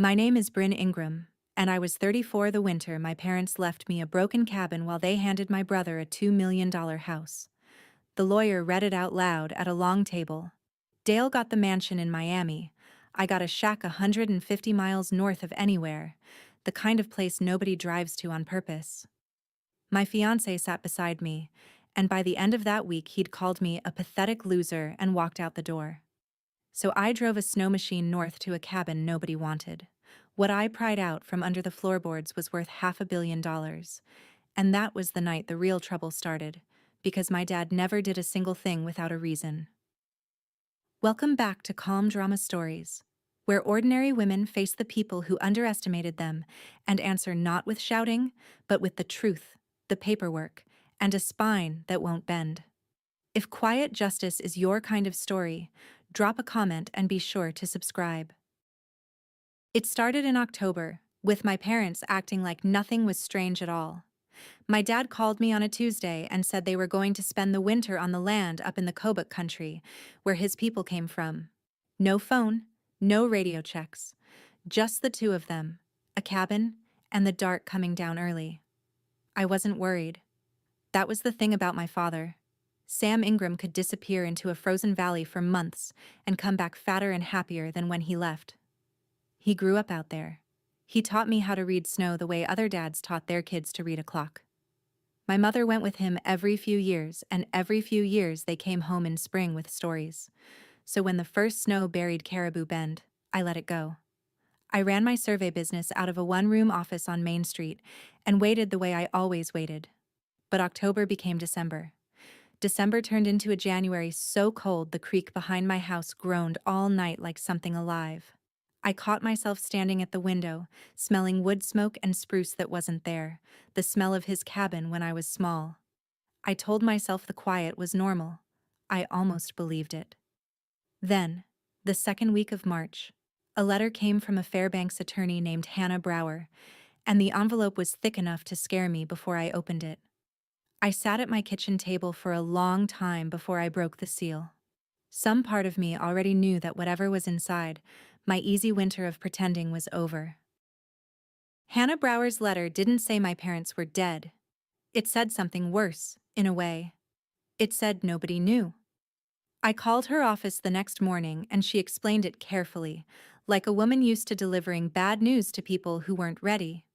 My name is Bryn Ingram, and I was 34 the winter my parents left me a broken cabin while they handed my brother a $2 million house. The lawyer read it out loud at a long table. Dale got the mansion in Miami. I got a shack 150 miles north of anywhere, the kind of place nobody drives to on purpose. My fiancé sat beside me, and by the end of that week he'd called me a pathetic loser and walked out the door. So I drove a snow machine north to a cabin nobody wanted. What I pried out from under the floorboards was worth $500 million. And that was the night the real trouble started, because my dad never did a single thing without a reason. Welcome back to Calm Drama Stories, where ordinary women face the people who underestimated them and answer not with shouting, but with the truth, the paperwork, and a spine that won't bend. If quiet justice is your kind of story, drop a comment and be sure to subscribe. It started in October, with my parents acting like nothing was strange at all. My dad called me on a Tuesday and said they were going to spend the winter on the land up in the Kobuk country, where his people came from. No phone, no radio checks, just the two of them, a cabin, and the dark coming down early. I wasn't worried. That was the thing about my father. Sam Ingram could disappear into a frozen valley for months and come back fatter and happier than when he left. He grew up out there. He taught me how to read snow the way other dads taught their kids to read a clock. My mother went with him every few years, and every few years they came home in spring with stories. So when the first snow buried Caribou Bend, I let it go. I ran my survey business out of a one-room office on Main Street and waited the way I always waited. But October became December. December turned into a January so cold the creek behind my house groaned all night like something alive. I caught myself standing at the window, smelling wood smoke and spruce that wasn't there, the smell of his cabin when I was small. I told myself the quiet was normal. I almost believed it. Then, the second week of March, a letter came from a Fairbanks attorney named Hannah Brower, and the envelope was thick enough to scare me before I opened it. I sat at my kitchen table for a long time before I broke the seal. Some part of me already knew that whatever was inside, my easy winter of pretending was over. Hannah Brower's letter didn't say my parents were dead. It said something worse, in a way. It said nobody knew. I called her office the next morning and she explained it carefully, like a woman used to delivering bad news to people who weren't ready.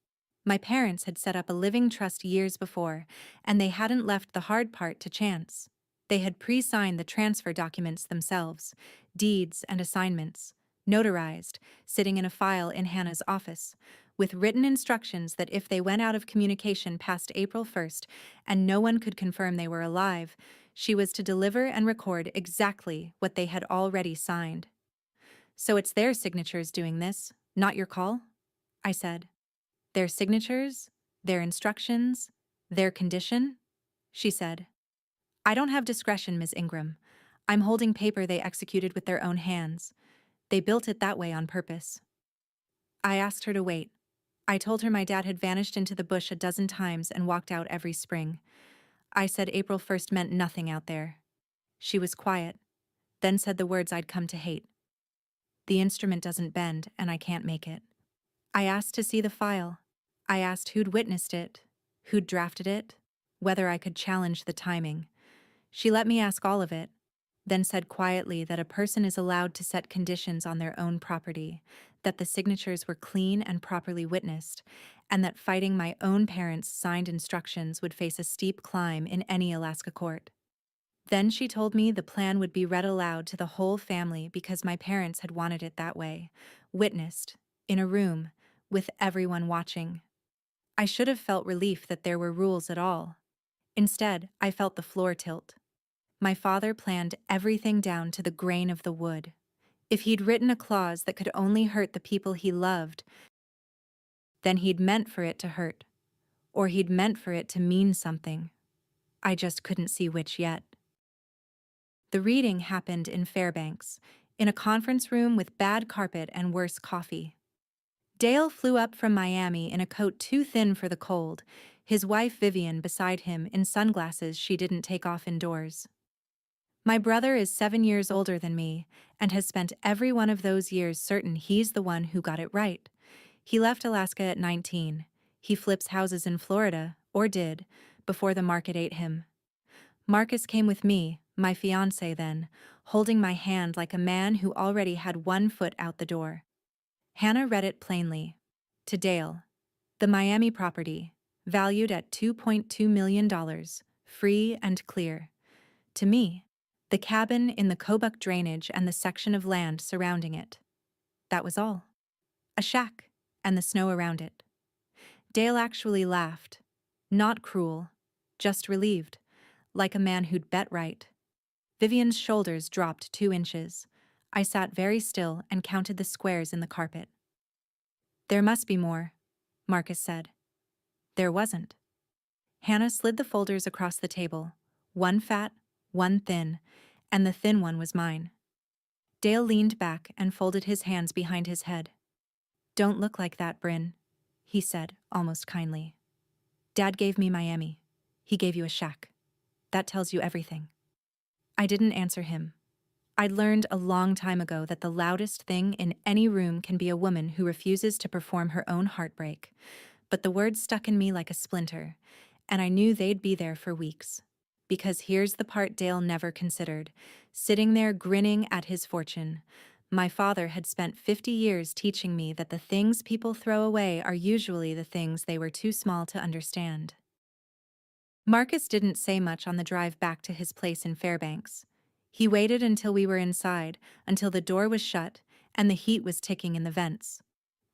My parents had set up a living trust years before, and they hadn't left the hard part to chance. They had pre-signed the transfer documents themselves, deeds and assignments, notarized, sitting in a file in Hannah's office, with written instructions that if they went out of communication past April 1st and no one could confirm they were alive, she was to deliver and record exactly what they had already signed. So it's their signatures doing this, not your call? I said. Their signatures, their instructions, their condition? She said. I don't have discretion, Ms. Ingram. I'm holding paper they executed with their own hands. They built it that way on purpose. I asked her to wait. I told her my dad had vanished into the bush a dozen times and walked out every spring. I said April 1st meant nothing out there. She was quiet, then said the words I'd come to hate. The instrument doesn't bend, and I can't make it. I asked to see the file. I asked who'd witnessed it, who'd drafted it, whether I could challenge the timing. She let me ask all of it, then said quietly that a person is allowed to set conditions on their own property, that the signatures were clean and properly witnessed, and that fighting my own parents' signed instructions would face a steep climb in any Alaska court. Then she told me the plan would be read aloud to the whole family because my parents had wanted it that way, witnessed, in a room, with everyone watching. I should have felt relief that there were rules at all. Instead, I felt the floor tilt. My father planned everything down to the grain of the wood. If he'd written a clause that could only hurt the people he loved, then he'd meant for it to hurt. Or he'd meant for it to mean something. I just couldn't see which yet. The reading happened in Fairbanks, in a conference room with bad carpet and worse coffee. Dale flew up from Miami in a coat too thin for the cold, his wife Vivian beside him in sunglasses she didn't take off indoors. My brother is 7 years older than me and has spent every one of those years certain he's the one who got it right, He left Alaska at 19. He flips houses in Florida, or did, before the market ate him. Marcus came with me, my fiancé then, holding my hand like a man who already had one foot out the door. Hannah read it plainly. To Dale. The Miami property, valued at $2.2 million, free and clear. To me, the cabin in the Kobuk drainage and the section of land surrounding it. That was all. A shack, and the snow around it. Dale actually laughed. Not cruel, just relieved, like a man who'd bet right. Vivian's shoulders dropped 2 inches. I sat very still and counted the squares in the carpet. There must be more, Marcus said. There wasn't. Hannah slid the folders across the table, one fat, one thin, and the thin one was mine. Dale leaned back and folded his hands behind his head. Don't look like that, Bryn, he said, almost kindly. Dad gave me Miami. He gave you a shack. That tells you everything. I didn't answer him. I'd learned a long time ago that the loudest thing in any room can be a woman who refuses to perform her own heartbreak, but the words stuck in me like a splinter, and I knew they'd be there for weeks. Because here's the part Dale never considered. Sitting there grinning at his fortune, my father had spent 50 years teaching me that the things people throw away are usually the things they were too small to understand. Marcus didn't say much on the drive back to his place in Fairbanks. He waited until we were inside, until the door was shut and the heat was ticking in the vents.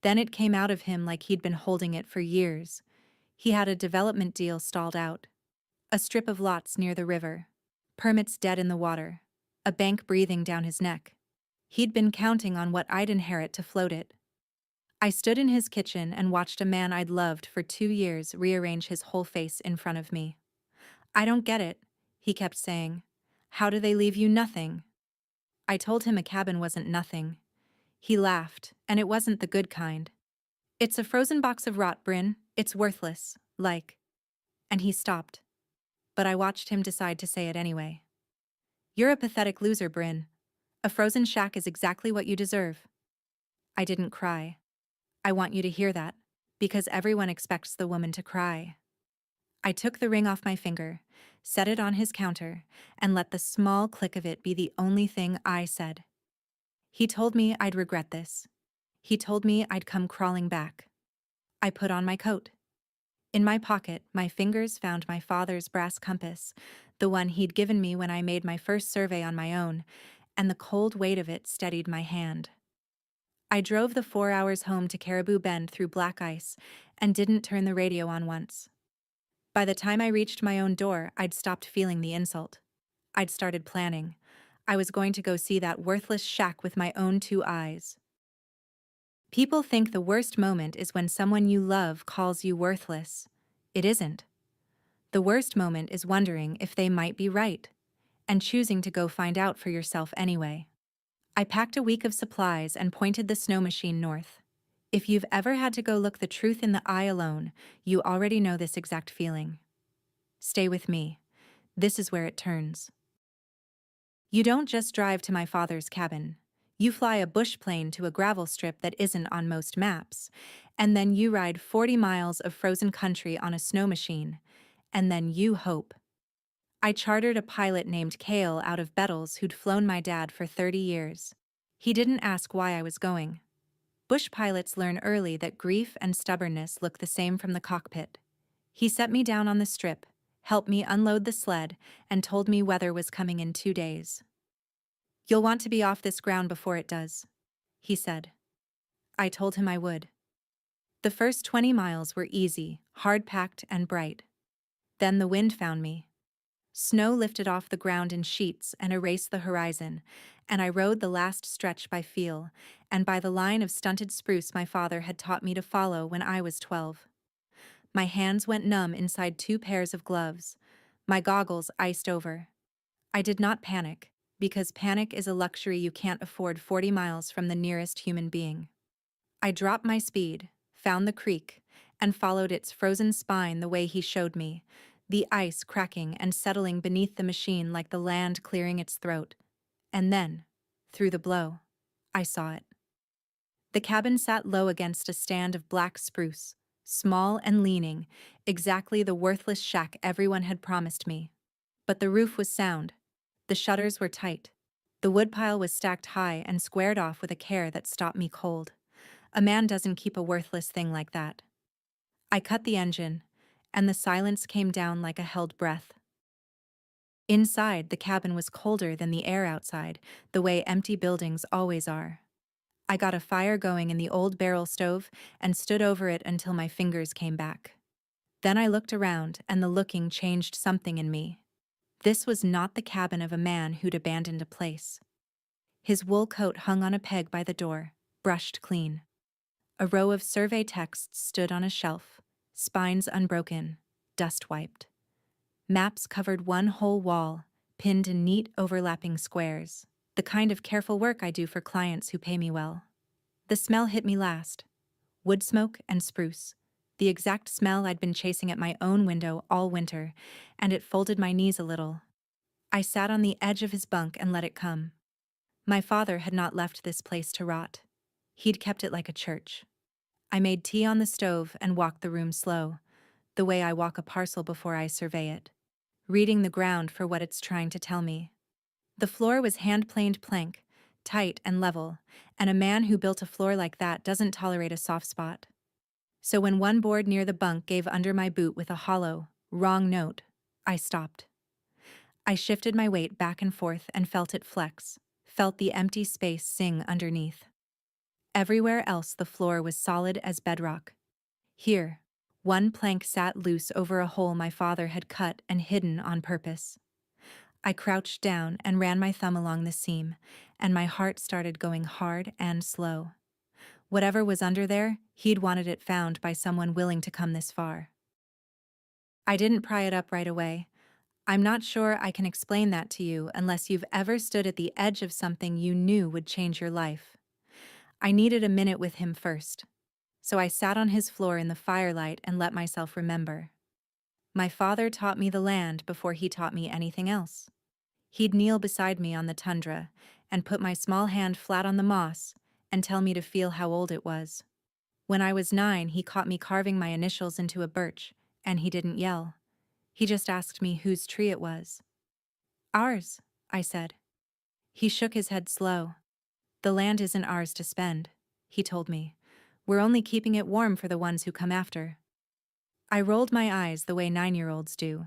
Then it came out of him like he'd been holding it for years. He had a development deal stalled out. A strip of lots near the river. Permits dead in the water. A bank breathing down his neck. He'd been counting on what I'd inherit to float it. I stood in his kitchen and watched a man I'd loved for 2 years rearrange his whole face in front of me. I don't get it, he kept saying. How do they leave you nothing? I told him a cabin wasn't nothing. He laughed, and it wasn't the good kind. It's a frozen box of rot, Bryn. It's worthless, like. And he stopped. But I watched him decide to say it anyway. You're a pathetic loser, Bryn. A frozen shack is exactly what you deserve. I didn't cry. I want you to hear that, because everyone expects the woman to cry. I took the ring off my finger, set it on his counter, and let the small click of it be the only thing I said. He told me I'd regret this. He told me I'd come crawling back. I put on my coat. In my pocket, my fingers found my father's brass compass, the one he'd given me when I made my first survey on my own, and the cold weight of it steadied my hand. I drove the 4 hours home to Caribou Bend through black ice and didn't turn the radio on once. By the time I reached my own door, I'd stopped feeling the insult. I'd started planning. I was going to go see that worthless shack with my own 2 eyes. People think the worst moment is when someone you love calls you worthless. It isn't. The worst moment is wondering if they might be right, and choosing to go find out for yourself anyway. I packed a week of supplies and pointed the snow machine north. If you've ever had to go look the truth in the eye alone, you already know this exact feeling. Stay with me. This is where it turns. You don't just drive to my father's cabin. You fly a bush plane to a gravel strip that isn't on most maps, and then you ride 40 miles of frozen country on a snow machine, and then you hope. I chartered a pilot named Cale out of Bettles who'd flown my dad for 30 years. He didn't ask why I was going. Bush pilots learn early that grief and stubbornness look the same from the cockpit. He set me down on the strip, helped me unload the sled, and told me weather was coming in 2 days. You'll want to be off this ground before it does, he said. I told him I would. The first 20 miles were easy, hard-packed, and bright. Then the wind found me. Snow lifted off the ground in sheets and erased the horizon, and I rode the last stretch by feel, and by the line of stunted spruce my father had taught me to follow when I was 12. My hands went numb inside 2 pairs of gloves. My goggles iced over. I did not panic, because panic is a luxury you can't afford 40 miles from the nearest human being. I dropped my speed, found the creek, and followed its frozen spine the way he showed me, the ice cracking and settling beneath the machine like the land clearing its throat. And then, through the blow, I saw it. The cabin sat low against a stand of black spruce, small and leaning, exactly the worthless shack everyone had promised me. But the roof was sound. The shutters were tight. The woodpile was stacked high and squared off with a care that stopped me cold. A man doesn't keep a worthless thing like that. I cut the engine, and the silence came down like a held breath. Inside, the cabin was colder than the air outside, the way empty buildings always are. I got a fire going in the old barrel stove and stood over it until my fingers came back. Then I looked around, and the looking changed something in me. This was not the cabin of a man who'd abandoned a place. His wool coat hung on a peg by the door, brushed clean. A row of survey texts stood on a shelf, spines unbroken, dust wiped. Maps covered one whole wall, pinned in neat overlapping squares, the kind of careful work I do for clients who pay me well. The smell hit me last. Wood smoke and spruce. The exact smell I'd been chasing at my own window all winter, and it folded my knees a little. I sat on the edge of his bunk and let it come. My father had not left this place to rot. He'd kept it like a church. I made tea on the stove and walked the room slow, the way I walk a parcel before I survey it, reading the ground for what it's trying to tell me. The floor was hand-planed plank, tight and level, and a man who built a floor like that doesn't tolerate a soft spot. So when one board near the bunk gave under my boot with a hollow, wrong note, I stopped. I shifted my weight back and forth and felt it flex, felt the empty space sing underneath. Everywhere else the floor was solid as bedrock. Here, one plank sat loose over a hole my father had cut and hidden on purpose. I crouched down and ran my thumb along the seam, and my heart started going hard and slow. Whatever was under there, he'd wanted it found by someone willing to come this far. I didn't pry it up right away. I'm not sure I can explain that to you unless you've ever stood at the edge of something you knew would change your life. I needed a minute with him first. So I sat on his floor in the firelight and let myself remember. My father taught me the land before he taught me anything else. He'd kneel beside me on the tundra and put my small hand flat on the moss and tell me to feel how old it was. When I was 9, he caught me carving my initials into a birch, and he didn't yell. He just asked me whose tree it was. Ours, I said. He shook his head slow. The land isn't ours to spend, he told me. We're only keeping it warm for the ones who come after. I rolled my eyes the way 9-year-olds do,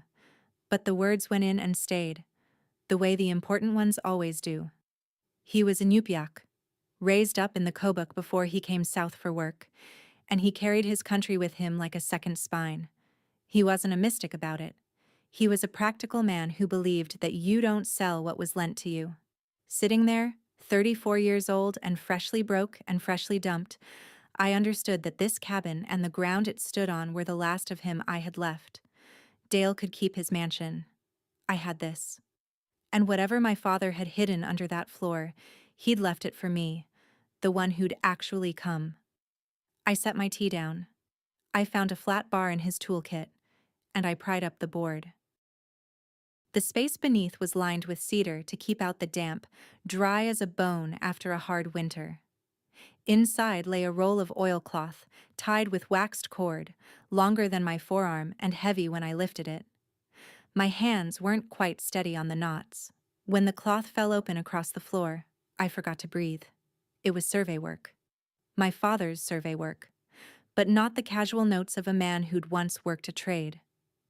but the words went in and stayed, the way the important ones always do. He was a Nupyak, raised up in the Kobuk before he came south for work, and he carried his country with him like a second spine. He wasn't a mystic about it. He was a practical man who believed that you don't sell what was lent to you. Sitting there, 34 years old and freshly broke and freshly dumped, I understood that this cabin and the ground it stood on were the last of him I had left. Dale could keep his mansion. I had this. And whatever my father had hidden under that floor, he'd left it for me, the one who'd actually come. I set my tea down. I found a flat bar in his toolkit, and I pried up the board. The space beneath was lined with cedar to keep out the damp, dry as a bone after a hard winter. Inside lay a roll of oilcloth, tied with waxed cord, longer than my forearm and heavy when I lifted it. My hands weren't quite steady on the knots. When the cloth fell open across the floor, I forgot to breathe. It was survey work. My father's survey work. But not the casual notes of a man who'd once worked a trade.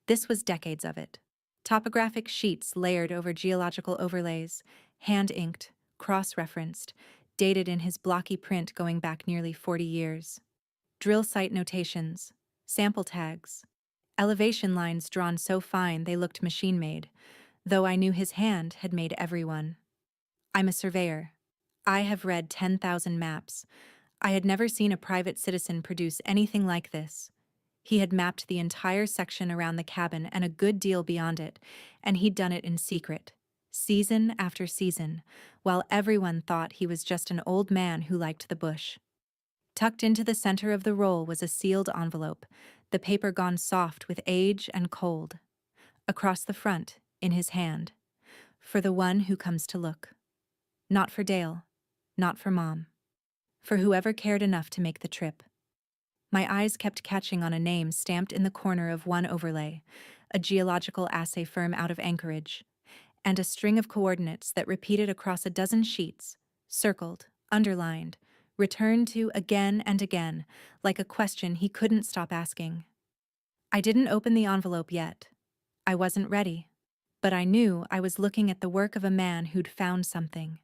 This was decades of it. Topographic sheets layered over geological overlays, hand-inked, cross-referenced, dated in his blocky print going back nearly 40 years. Drill site notations, sample tags, elevation lines drawn so fine they looked machine-made, though I knew his hand had made every one. I'm a surveyor. I have read 10,000 maps. I had never seen a private citizen produce anything like this. He had mapped the entire section around the cabin and a good deal beyond it, and he'd done it in secret, season after season, while everyone thought he was just an old man who liked the bush. Tucked into the center of the roll was a sealed envelope, the paper gone soft with age and cold. Across the front, in his hand, for the one who comes to look. Not for Dale, not for Mom. for whoever cared enough to make the trip. My eyes kept catching on a name stamped in the corner of one overlay, a geological assay firm out of Anchorage, and a string of coordinates that repeated across a dozen sheets, circled, underlined, returned to again and again, like a question he couldn't stop asking. I didn't open the envelope yet. I wasn't ready. But I knew I was looking at the work of a man who'd found something.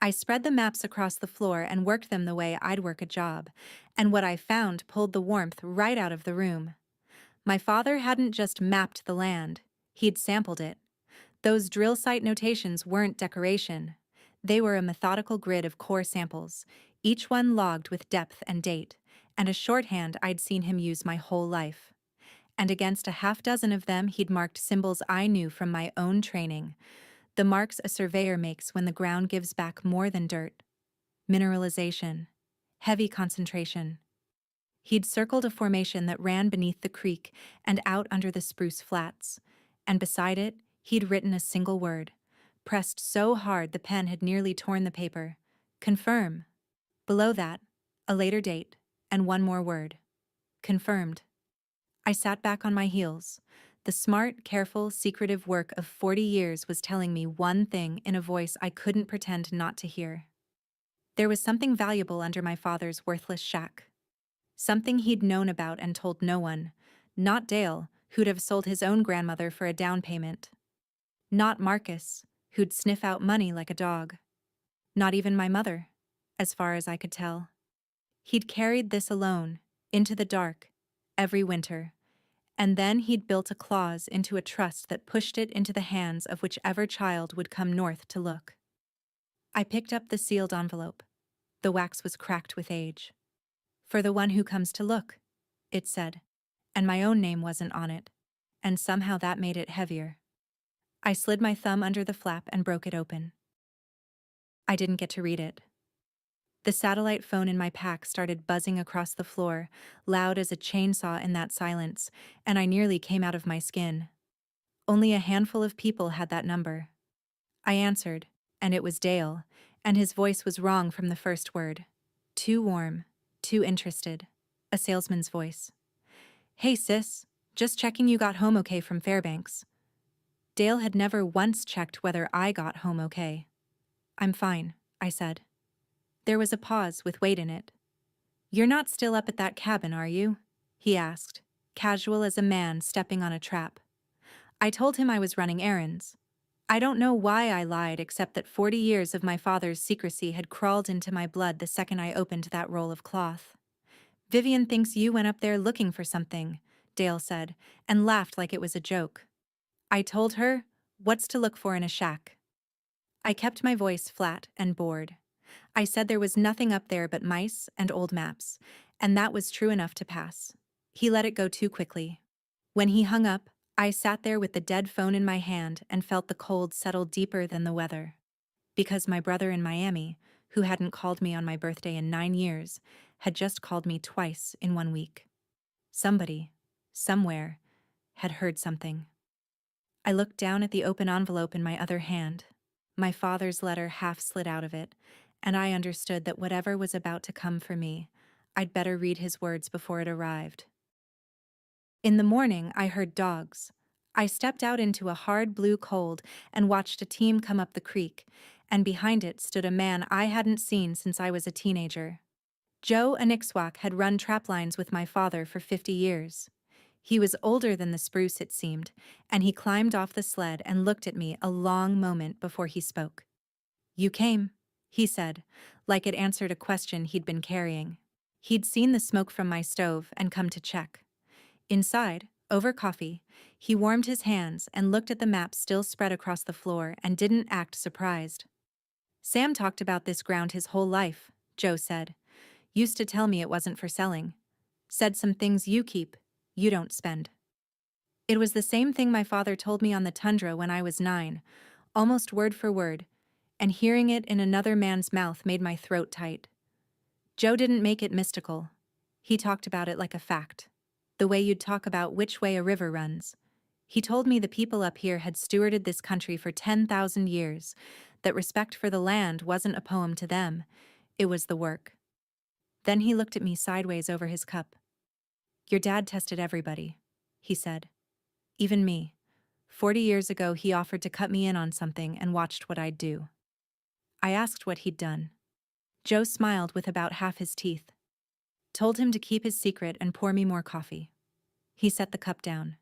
I spread the maps across the floor and worked them the way I'd work a job, and what I found pulled the warmth right out of the room. My father hadn't just mapped the land, he'd sampled it. Those drill site notations weren't decoration. They were a methodical grid of core samples, each one logged with depth and date, and a shorthand I'd seen him use my whole life. And against a half-dozen of them he'd marked symbols I knew from my own training, the marks a surveyor makes when the ground gives back more than dirt. Mineralization. Heavy concentration. He'd circled a formation that ran beneath the creek and out under the spruce flats, and beside it, he'd written a single word, pressed so hard the pen had nearly torn the paper. Confirm. Below that, a later date, and one more word. Confirmed. I sat back on my heels. The smart, careful, secretive work of 40 years was telling me one thing in a voice I couldn't pretend not to hear. There was something valuable under my father's worthless shack. Something he'd known about and told no one. Not Dale, who'd have sold his own grandmother for a down payment. Not Marcus, who'd sniff out money like a dog. Not even my mother, as far as I could tell. He'd carried this alone, into the dark, every winter. And then he'd built a clause into a trust that pushed it into the hands of whichever child would come north to look. I picked up the sealed envelope. The wax was cracked with age. For the one who comes to look, it said, and my own name wasn't on it, and somehow that made it heavier. I slid my thumb under the flap and broke it open. I didn't get to read it. The satellite phone in my pack started buzzing across the floor, loud as a chainsaw in that silence, and I nearly came out of my skin. Only a handful of people had that number. I answered, and it was Dale, and his voice was wrong from the first word. Too warm, too interested. A salesman's voice. Hey sis, just checking you got home okay from Fairbanks. Dale had never once checked whether I got home okay. I'm fine, I said. There was a pause with weight in it. You're not still up at that cabin, are you? He asked, casual as a man stepping on a trap. I told him I was running errands. I don't know why I lied except that 40 years of my father's secrecy had crawled into my blood the second I opened that roll of cloth. Vivian thinks you went up there looking for something, Dale said, and laughed like it was a joke. I told her, what's to look for in a shack? I kept my voice flat and bored. I said there was nothing up there but mice and old maps, and that was true enough to pass. He let it go too quickly. When he hung up, I sat there with the dead phone in my hand and felt the cold settle deeper than the weather. Because my brother in Miami, who hadn't called me on my birthday in 9 years, had just called me twice in 1 week. Somebody, somewhere, had heard something. I looked down at the open envelope in my other hand. My father's letter half slid out of it, and I understood that whatever was about to come for me, I'd better read his words before it arrived. In the morning, I heard dogs. I stepped out into a hard blue cold and watched a team come up the creek, and behind it stood a man I hadn't seen since I was a teenager. Joe Anixwak had run traplines with my father for 50 years. He was older than the spruce, it seemed, and he climbed off the sled and looked at me a long moment before he spoke. You came, he said, like it answered a question he'd been carrying. He'd seen the smoke from my stove and come to check. Inside, over coffee, he warmed his hands and looked at the map still spread across the floor and didn't act surprised. Sam talked about this ground his whole life, Joe said. Used to tell me it wasn't for selling. Said some things you keep, you don't spend. It was the same thing my father told me on the tundra when I was 9, almost word for word, and hearing it in another man's mouth made my throat tight. Joe didn't make it mystical. He talked about it like a fact. The way you'd talk about which way a river runs. He told me the people up here had stewarded this country for 10,000 years, that respect for the land wasn't a poem to them. It was the work. Then he looked at me sideways over his cup. Your dad tested everybody, he said. Even me. 40 years ago, he offered to cut me in on something and watched what I'd do. I asked what he'd done. Joe smiled with about half his teeth. Told him to keep his secret and pour me more coffee. He set the cup down.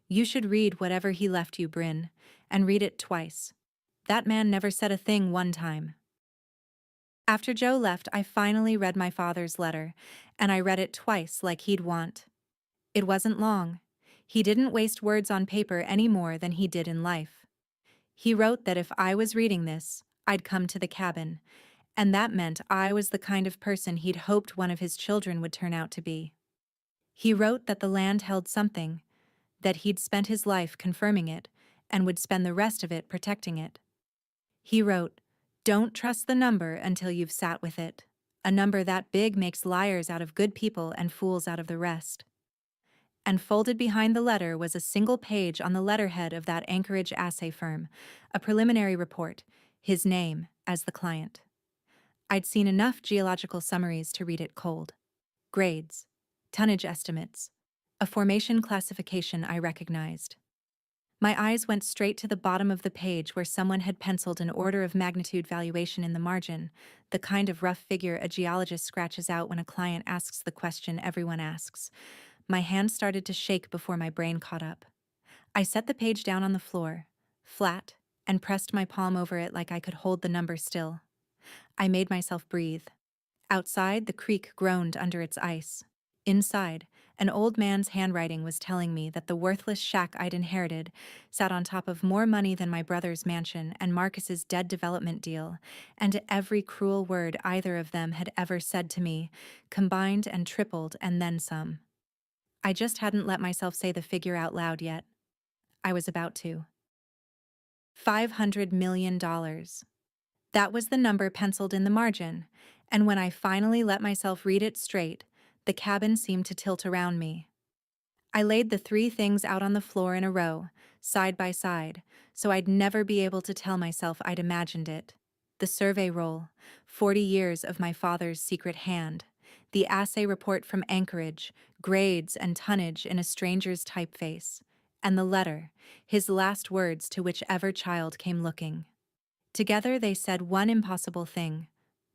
You should read whatever he left you, Bryn, and read it twice. That man never said a thing one time. After Joe left, I finally read my father's letter, and I read it twice like he'd want. It wasn't long. He didn't waste words on paper any more than he did in life. He wrote that if I was reading this, I'd come to the cabin, and that meant I was the kind of person he'd hoped one of his children would turn out to be. He wrote that the land held something, that he'd spent his life confirming it, and would spend the rest of it protecting it. He wrote, "Don't trust the number until you've sat with it. A number that big makes liars out of good people and fools out of the rest." And folded behind the letter was a single page on the letterhead of that Anchorage assay firm, a preliminary report, his name as the client. I'd seen enough geological summaries to read it cold. Grades, tonnage estimates, a formation classification I recognized. My eyes went straight to the bottom of the page where someone had penciled an order of magnitude valuation in the margin, the kind of rough figure a geologist scratches out when a client asks the question everyone asks. My hand started to shake before my brain caught up. I set the page down on the floor, flat, and pressed my palm over it like I could hold the number still. I made myself breathe. Outside, the creek groaned under its ice. Inside, an old man's handwriting was telling me that the worthless shack I'd inherited sat on top of more money than my brother's mansion and Marcus's dead development deal, and every cruel word either of them had ever said to me, combined and tripled and then some. I just hadn't let myself say the figure out loud yet. I was about to. $500 million. That was the number penciled in the margin, and when I finally let myself read it straight, the cabin seemed to tilt around me. I laid the three things out on the floor in a row, side by side, so I'd never be able to tell myself I'd imagined it. The survey roll, 40 years of my father's secret hand. The assay report from Anchorage, grades and tonnage in a stranger's typeface. And the letter, his last words to whichever child came looking. Together they said one impossible thing.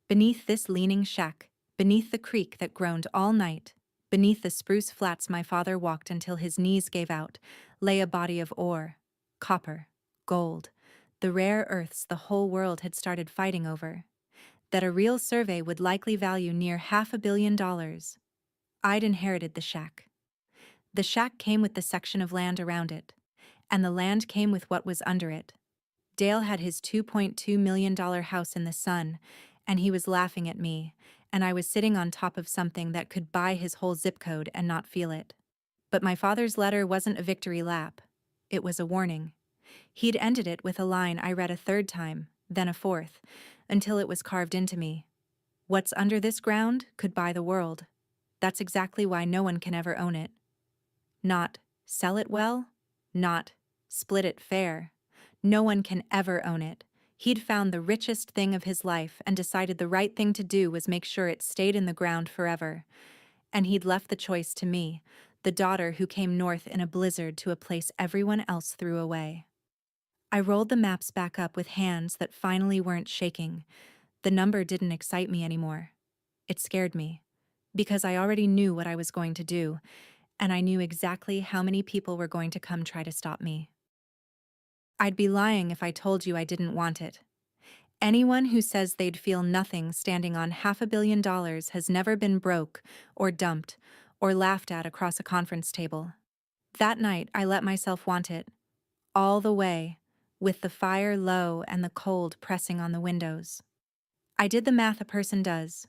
Beneath this leaning shack, beneath the creek that groaned all night, beneath the spruce flats my father walked until his knees gave out, lay a body of ore, copper, gold, the rare earths the whole world had started fighting over. That a real survey would likely value near $500 million. I'd inherited the shack. The shack came with the section of land around it, and the land came with what was under it. Dale had his $2.2 million house in the sun, and he was laughing at me, and I was sitting on top of something that could buy his whole zip code and not feel it. But my father's letter wasn't a victory lap. It was a warning. He'd ended it with a line I read a third time, then a fourth, until it was carved into me. What's under this ground could buy the world. That's exactly why no one can ever own it. Not sell it well, not split it fair. No one can ever own it. He'd found the richest thing of his life and decided the right thing to do was make sure it stayed in the ground forever. And he'd left the choice to me, the daughter who came north in a blizzard to a place everyone else threw away. I rolled the maps back up with hands that finally weren't shaking. The number didn't excite me anymore. It scared me, because I already knew what I was going to do, and I knew exactly how many people were going to come try to stop me. I'd be lying if I told you I didn't want it. Anyone who says they'd feel nothing standing on $500 million has never been broke, or dumped, or laughed at across a conference table. That night, I let myself want it. All the way, with the fire low and the cold pressing on the windows. I did the math a person does.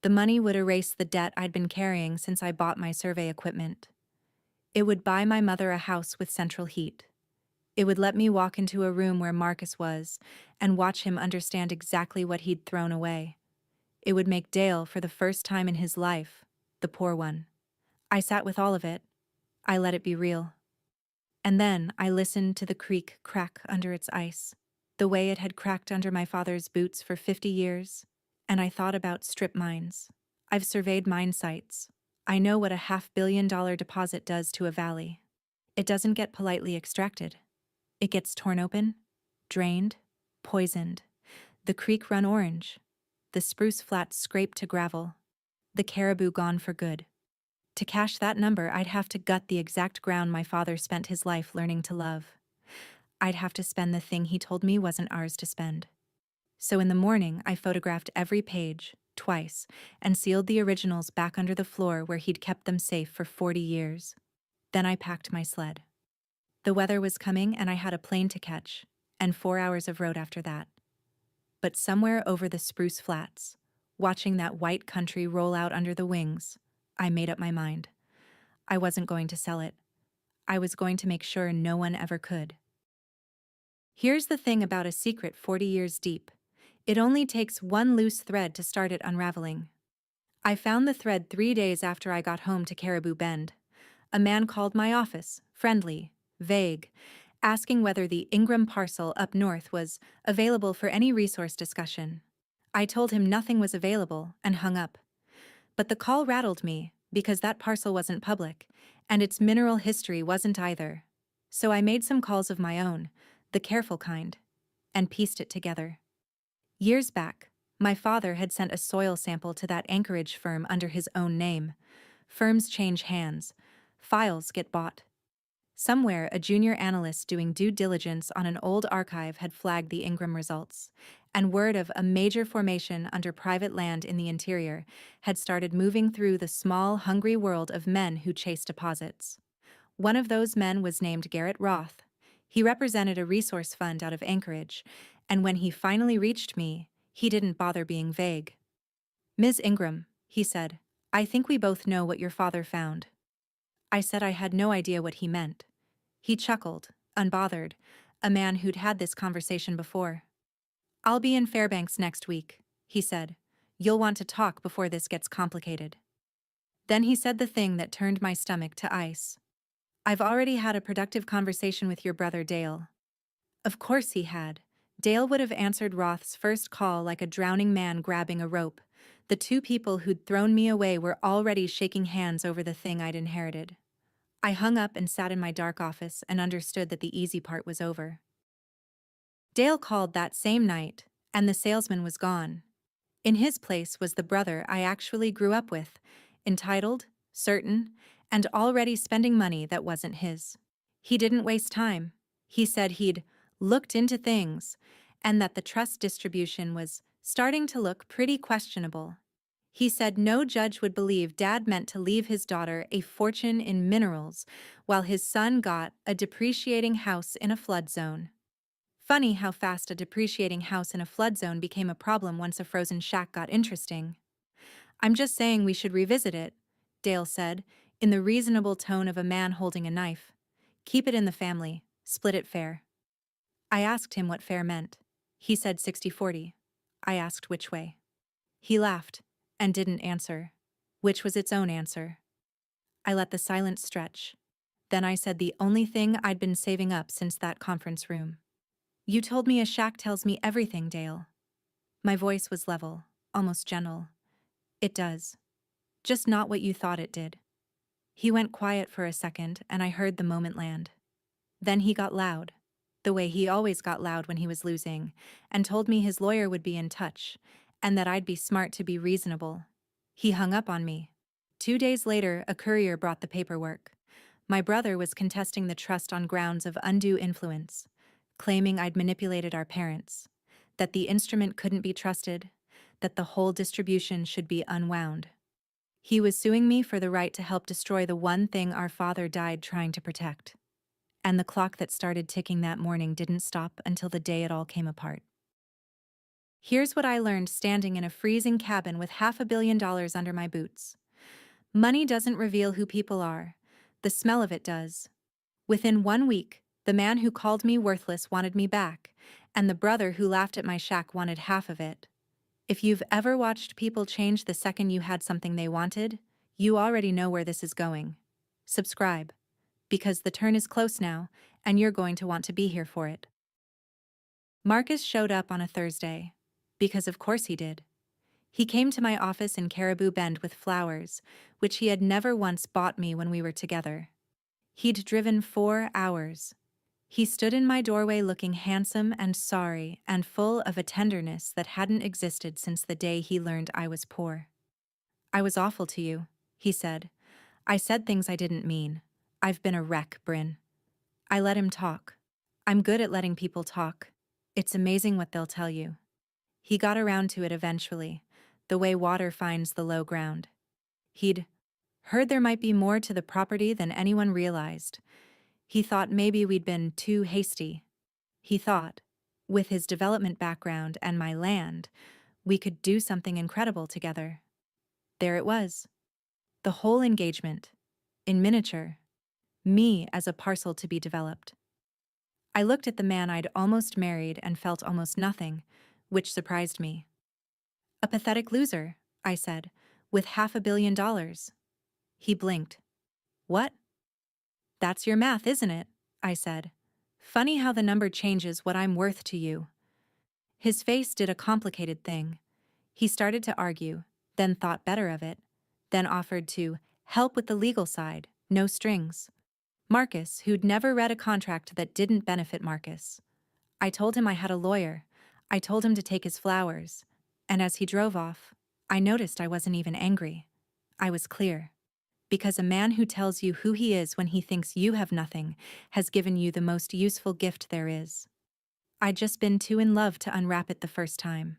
The money would erase the debt I'd been carrying since I bought my survey equipment. It would buy my mother a house with central heat. It would let me walk into a room where Marcus was and watch him understand exactly what he'd thrown away. It would make Dale, for the first time in his life, the poor one. I sat with all of it. I let it be real. And then I listened to the creek crack under its ice, the way it had cracked under my father's boots for 50 years, And I thought about strip mines. I've surveyed mine sites. I know what a $500 million deposit does to a valley. It doesn't get politely extracted. It gets torn open, drained, poisoned. The creek run orange. The spruce flats scraped to gravel. The caribou gone for good. To cash that number, I'd have to gut the exact ground my father spent his life learning to love. I'd have to spend the thing he told me wasn't ours to spend. So in the morning, I photographed every page, twice, and sealed the originals back under the floor where he'd kept them safe for 40 years. Then I packed my sled. The weather was coming and I had a plane to catch, and 4 hours of road after that. But somewhere over the spruce flats, watching that white country roll out under the wings, I made up my mind. I wasn't going to sell it. I was going to make sure no one ever could. Here's the thing about a secret 40 years deep. It only takes one loose thread to start it unraveling. I found the thread 3 days after I got home to Caribou Bend. A man called my office, friendly, vague, asking whether the Ingram parcel up north was available for any resource discussion. I told him nothing was available and hung up. But the call rattled me because that parcel wasn't public, and its mineral history wasn't either. So I made some calls of my own, the careful kind, and pieced it together. Years back, my father had sent a soil sample to that Anchorage firm under his own name. Firms change hands. Files get bought. Somewhere, a junior analyst doing due diligence on an old archive had flagged the Ingram results, and word of a major formation under private land in the interior had started moving through the small, hungry world of men who chase deposits. One of those men was named Garrett Roth. He represented a resource fund out of Anchorage, and when he finally reached me, he didn't bother being vague. "Ms. Ingram," he said, "I think we both know what your father found." I said I had no idea what he meant. He chuckled, unbothered, a man who'd had this conversation before. "I'll be in Fairbanks next week," he said. "You'll want to talk before this gets complicated." Then he said the thing that turned my stomach to ice. "I've already had a productive conversation with your brother Dale." Of course he had. Dale would have answered Roth's first call like a drowning man grabbing a rope. The two people who'd thrown me away were already shaking hands over the thing I'd inherited. I hung up and sat in my dark office and understood that the easy part was over. Dale called that same night, and the salesman was gone. In his place was the brother I actually grew up with, entitled, certain, and already spending money that wasn't his. He didn't waste time. He said he'd looked into things, and that the trust distribution was starting to look pretty questionable. He said no judge would believe Dad meant to leave his daughter a fortune in minerals while his son got a depreciating house in a flood zone. Funny how fast a depreciating house in a flood zone became a problem once a frozen shack got interesting. "I'm just saying we should revisit it," Dale said, in the reasonable tone of a man holding a knife. "Keep it in the family, split it fair." I asked him what fair meant. He said 60-40. I asked which way. He laughed and didn't answer, which was its own answer. I let the silence stretch. Then I said the only thing I'd been saving up since that conference room. "You told me a shack tells me everything, Dale." My voice was level, almost gentle. "It does. Just not what you thought it did." He went quiet for a second, and I heard the moment land. Then he got loud, the way he always got loud when he was losing, and told me his lawyer would be in touch, and that I'd be smart to be reasonable. He hung up on me. 2 days later, a courier brought the paperwork. My brother was contesting the trust on grounds of undue influence, claiming I'd manipulated our parents, that the instrument couldn't be trusted, that the whole distribution should be unwound. He was suing me for the right to help destroy the one thing our father died trying to protect. And the clock that started ticking that morning didn't stop until the day it all came apart. Here's what I learned standing in a freezing cabin with $500 million under my boots. Money doesn't reveal who people are. The smell of it does. Within 1 week, the man who called me worthless wanted me back, and the brother who laughed at my shack wanted half of it. If you've ever watched people change the second you had something they wanted, you already know where this is going. Subscribe, because the turn is close now, and you're going to want to be here for it. Marcus showed up on a Thursday, because of course he did. He came to my office in Caribou Bend with flowers, which he had never once bought me when we were together. He'd driven 4 hours. He stood in my doorway looking handsome and sorry and full of a tenderness that hadn't existed since the day he learned I was poor. "I was awful to you," he said. "I said things I didn't mean. I've been a wreck, Bryn." I let him talk. I'm good at letting people talk. It's amazing what they'll tell you. He got around to it eventually, the way water finds the low ground. He'd heard there might be more to the property than anyone realized. He thought maybe we'd been too hasty. He thought, with his development background and my land, we could do something incredible together. There it was. The whole engagement. In miniature. Me as a parcel to be developed. I looked at the man I'd almost married and felt almost nothing, which surprised me. "A pathetic loser," I said, "with $500 million. He blinked. "What?" "That's your math, isn't it?" I said. "Funny how the number changes what I'm worth to you." His face did a complicated thing. He started to argue, then thought better of it, then offered to help with the legal side, no strings. Marcus, who'd never read a contract that didn't benefit Marcus. I told him I had a lawyer. I told him to take his flowers. And as he drove off, I noticed I wasn't even angry. I was clear. Because a man who tells you who he is when he thinks you have nothing has given you the most useful gift there is. I'd just been too in love to unwrap it the first time.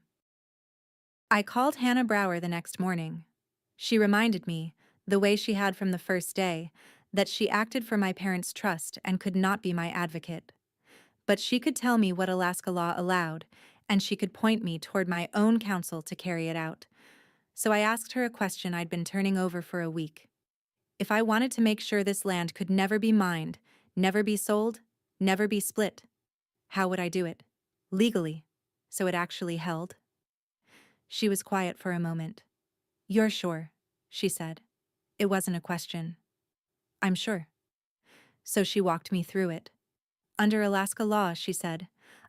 I called Hannah Brower the next morning. She reminded me, the way she had from the first day, that she acted for my parents' trust and could not be my advocate. But she could tell me what Alaska law allowed, and she could point me toward my own counsel to carry it out. So I asked her a question I'd been turning over for a week. If I wanted to make sure this land could never be mined, never be sold, never be split, how would I do it? Legally, so it actually held? She was quiet for a moment. "You're sure," she said. It wasn't a question. "I'm sure." So she walked me through it. Under Alaska law, she said,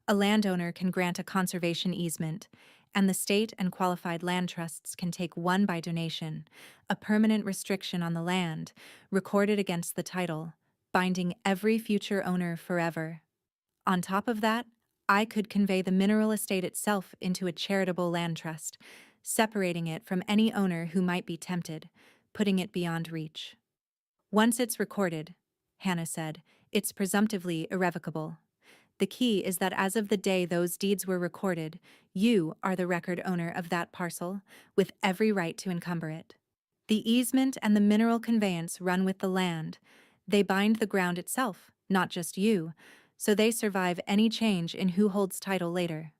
a landowner can grant a conservation easement, and the state and qualified land trusts can take one by donation, a permanent restriction on the land, recorded against the title, binding every future owner forever. On top of that, I could convey the mineral estate itself into a charitable land trust, separating it from any owner who might be tempted, putting it beyond reach. "Once it's recorded," Hannah said, "it's presumptively irrevocable. The key is that as of the day those deeds were recorded, you are the record owner of that parcel, with every right to encumber it. The easement and the mineral conveyance run with the land. They bind the ground itself, not just you, so they survive any change in who holds title later.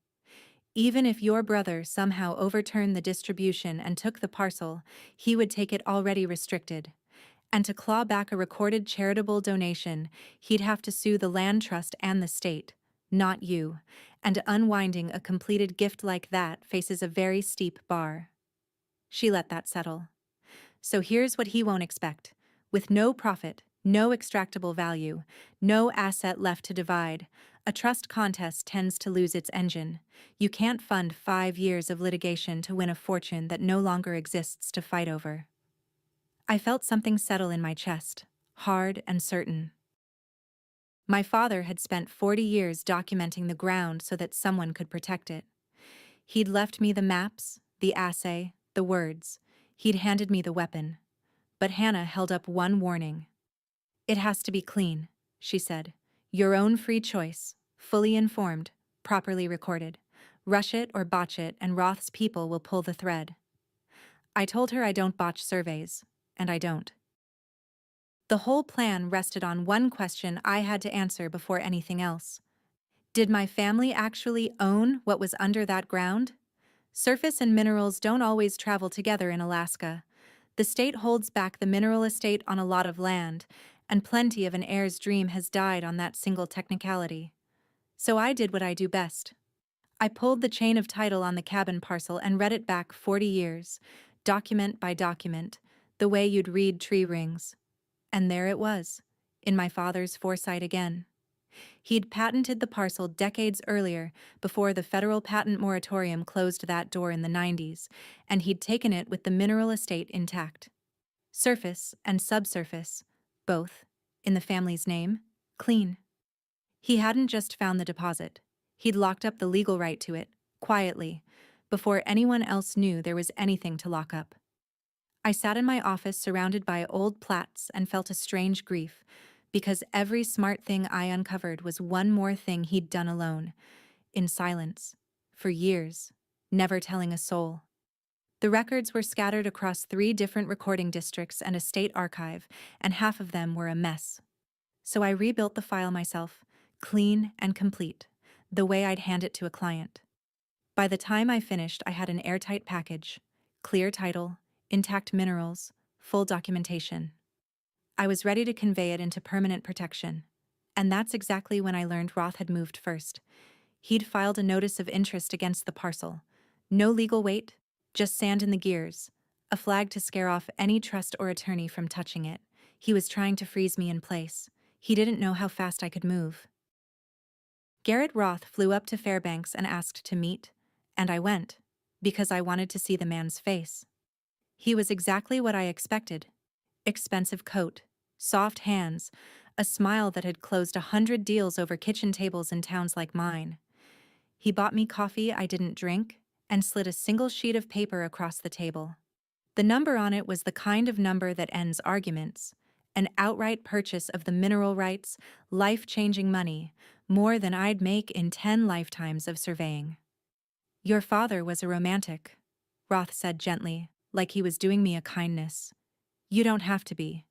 Even if your brother somehow overturned the distribution and took the parcel, he would take it already restricted. And to claw back a recorded charitable donation, he'd have to sue the land trust and the state, not you, and unwinding a completed gift like that faces a very steep bar." She let that settle. "So here's what he won't expect. With no profit, no extractable value, no asset left to divide, a trust contest tends to lose its engine. You can't fund 5 years of litigation to win a fortune that no longer exists to fight over." I felt something settle in my chest, hard and certain. My father had spent 40 years documenting the ground so that someone could protect it. He'd left me the maps, the assay, the words. He'd handed me the weapon. But Hannah held up one warning. "It has to be clean," she said. "Your own free choice, fully informed, properly recorded. Rush it or botch it and Roth's people will pull the thread." I told her I don't botch surveys, and I don't. The whole plan rested on one question I had to answer before anything else. Did my family actually own what was under that ground? Surface and minerals don't always travel together in Alaska. The state holds back the mineral estate on a lot of land, and plenty of an heir's dream has died on that single technicality. So I did what I do best. I pulled the chain of title on the cabin parcel and read it back 40 years, document by document, the way you'd read tree rings. And there it was, in my father's foresight again. He'd patented the parcel decades earlier, before the federal patent moratorium closed that door in the 90s, and he'd taken it with the mineral estate intact. Surface and subsurface, both, in the family's name, clean. He hadn't just found the deposit. He'd locked up the legal right to it, quietly, before anyone else knew there was anything to lock up. I sat in my office surrounded by old plats and felt a strange grief, because every smart thing I uncovered was one more thing he'd done alone, in silence, for years, never telling a soul. The records were scattered across 3 different recording districts and a state archive, and half of them were a mess. So I rebuilt the file myself, clean and complete, the way I'd hand it to a client. By the time I finished, I had an airtight package, clear title, intact minerals, full documentation. I was ready to convey it into permanent protection. And that's exactly when I learned Roth had moved first. He'd filed a notice of interest against the parcel. No legal weight, just sand in the gears, a flag to scare off any trust or attorney from touching it. He was trying to freeze me in place. He didn't know how fast I could move. Garrett Roth flew up to Fairbanks and asked to meet, and I went, because I wanted to see the man's face. He was exactly what I expected. Expensive coat, soft hands, a smile that had closed 100 deals over kitchen tables in towns like mine. He bought me coffee I didn't drink and slid a single sheet of paper across the table. The number on it was the kind of number that ends arguments, an outright purchase of the mineral rights, life-changing money, more than I'd make in 10 lifetimes of surveying. "Your father was a romantic," Roth said gently, like he was doing me a kindness. "You don't have to be.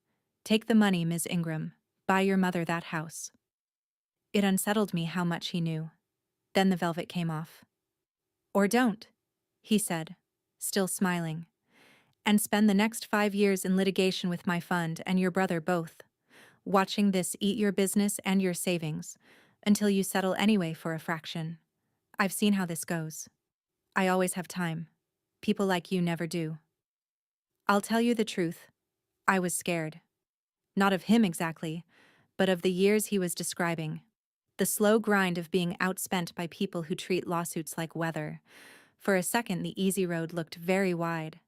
Take the money, Ms. Ingram. Buy your mother that house." It unsettled me how much he knew. Then the velvet came off. "Or don't," he said, still smiling, "and spend the next 5 years in litigation with my fund and your brother both, watching this eat your business and your savings, until you settle anyway for a fraction. I've seen how this goes. I always have time. People like you never do." I'll tell you the truth. I was scared. Not of him exactly, but of the years he was describing. The slow grind of being outspent by people who treat lawsuits like weather. For a second, the easy road looked very wide.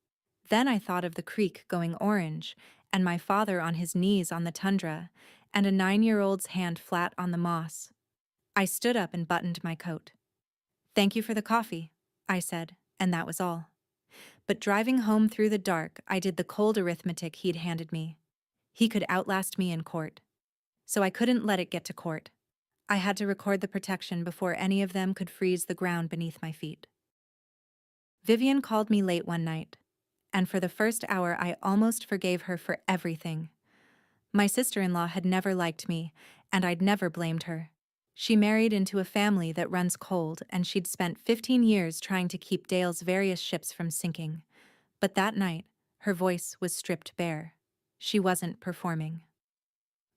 Then I thought of the creek going orange, and my father on his knees on the tundra, and a 9-year-old's hand flat on the moss. I stood up and buttoned my coat. "Thank you for the coffee," I said, and that was all. But driving home through the dark, I did the cold arithmetic he'd handed me. He could outlast me in court. So I couldn't let it get to court. I had to record the protection before any of them could freeze the ground beneath my feet. Vivian called me late one night, and for the first hour I almost forgave her for everything. My sister-in-law had never liked me, and I'd never blamed her. She married into a family that runs cold, and she'd spent 15 years trying to keep Dale's various ships from sinking. But that night, her voice was stripped bare. She wasn't performing.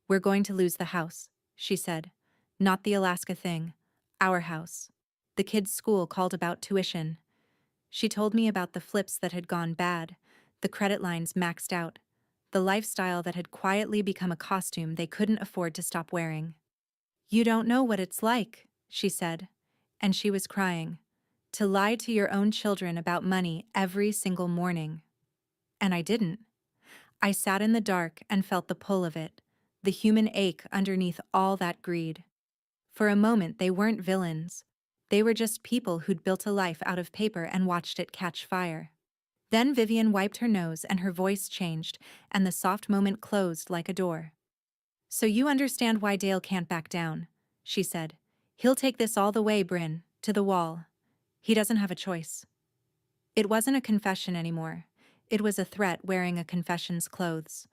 "We're going to lose the house," she said. "Not the Alaska thing. Our house. The kids' school called about tuition." She told me about the flips that had gone bad, the credit lines maxed out, the lifestyle that had quietly become a costume they couldn't afford to stop wearing. "You don't know what it's like," she said, and she was crying, "to lie to your own children about money every single morning." And I didn't. I sat in the dark and felt the pull of it, the human ache underneath all that greed. For a moment, they weren't villains. They were just people who'd built a life out of paper and watched it catch fire. Then Vivian wiped her nose and her voice changed, and the soft moment closed like a door. "So you understand why Dale can't back down," she said. "He'll take this all the way, Bryn, to the wall. He doesn't have a choice." It wasn't a confession anymore. It was a threat wearing a confession's clothes.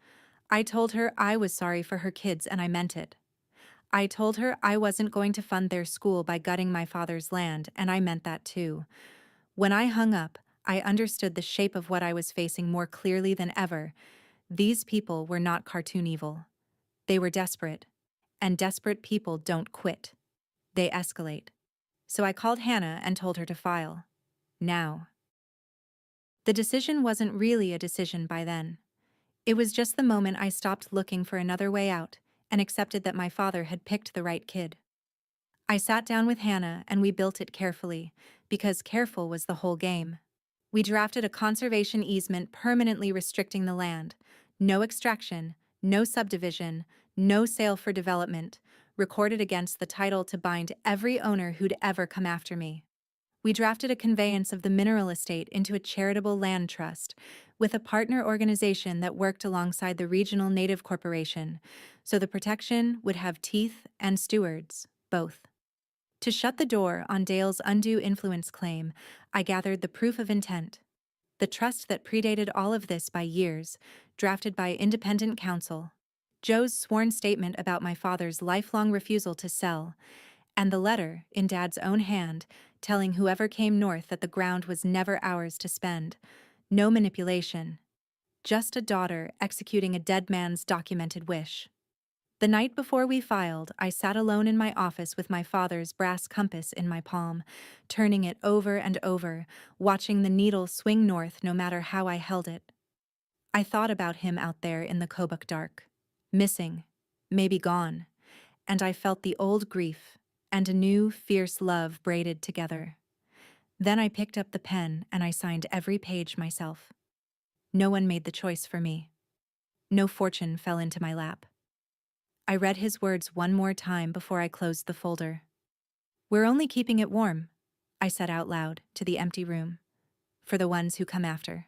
I told her I was sorry for her kids, and I meant it. I told her I wasn't going to fund their school by gutting my father's land, and I meant that too. When I hung up, I understood the shape of what I was facing more clearly than ever. These people were not cartoon evil. They were desperate. And desperate people don't quit. They escalate. So I called Hannah and told her to file. Now. The decision wasn't really a decision by then. It was just the moment I stopped looking for another way out and accepted that my father had picked the right kid. I sat down with Hannah and we built it carefully, because careful was the whole game. We drafted a conservation easement permanently restricting the land. No extraction, no subdivision, no sale for development, recorded against the title to bind every owner who'd ever come after me. We drafted a conveyance of the mineral estate into a charitable land trust, with a partner organization that worked alongside the regional native corporation, so the protection would have teeth and stewards, both. To shut the door on Dale's undue influence claim, I gathered the proof of intent. The trust that predated all of this by years, drafted by independent counsel, Joe's sworn statement about my father's lifelong refusal to sell, and the letter, in Dad's own hand, telling whoever came north that the ground was never ours to spend. No manipulation. Just a daughter executing a dead man's documented wish. The night before we filed, I sat alone in my office with my father's brass compass in my palm, turning it over and over, watching the needle swing north no matter how I held it. I thought about him out there in the Kobuk dark. Missing. Maybe gone. And I felt the old grief and a new, fierce love braided together. Then I picked up the pen and I signed every page myself. No one made the choice for me. No fortune fell into my lap. I read his words one more time before I closed the folder. "We're only keeping it warm," I said out loud to the empty room. "For the ones who come after."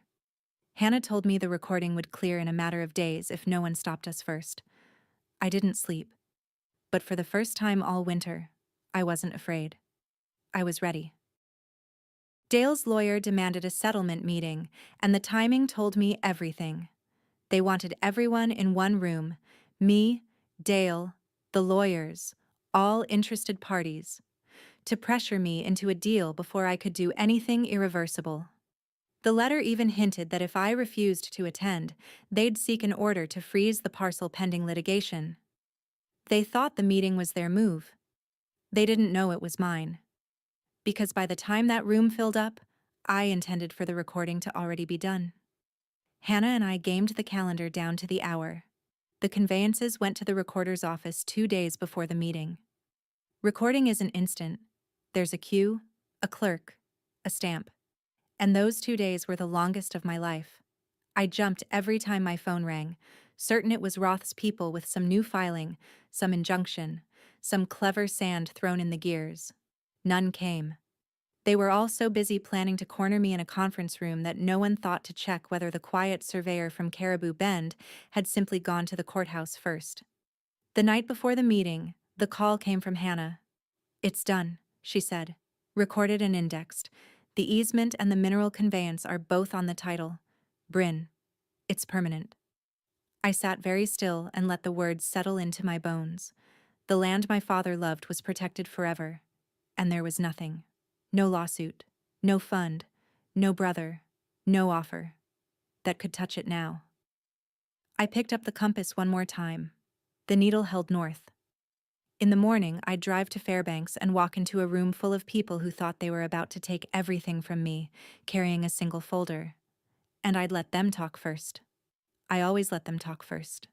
Hannah told me the recording would clear in a matter of days if no one stopped us first. I didn't sleep. But for the first time all winter, I wasn't afraid. I was ready. Dale's lawyer demanded a settlement meeting, and the timing told me everything. They wanted everyone in one room, me, Dale, the lawyers, all interested parties, to pressure me into a deal before I could do anything irreversible. The letter even hinted that if I refused to attend, they'd seek an order to freeze the parcel pending litigation. They thought the meeting was their move. They didn't know it was mine. Because by the time that room filled up, I intended for the recording to already be done. Hannah and I gamed the calendar down to the hour. The conveyances went to the recorder's office 2 days before the meeting. Recording isn't instant. There's a queue, a clerk, a stamp. And those 2 days were the longest of my life. I jumped every time my phone rang, certain it was Roth's people with some new filing, some injunction, some clever sand thrown in the gears. None came. They were all so busy planning to corner me in a conference room that no one thought to check whether the quiet surveyor from Caribou Bend had simply gone to the courthouse first. The night before the meeting, the call came from Hannah. "It's done," she said. "Recorded and indexed. The easement and the mineral conveyance are both on the title. Bryn. It's permanent." I sat very still and let the words settle into my bones. The land my father loved was protected forever. And there was nothing. No lawsuit, no fund, no brother, no offer that could touch it now. I picked up the compass one more time. The needle held north. In the morning, I'd drive to Fairbanks and walk into a room full of people who thought they were about to take everything from me, carrying a single folder. And I'd let them talk first. I always let them talk first.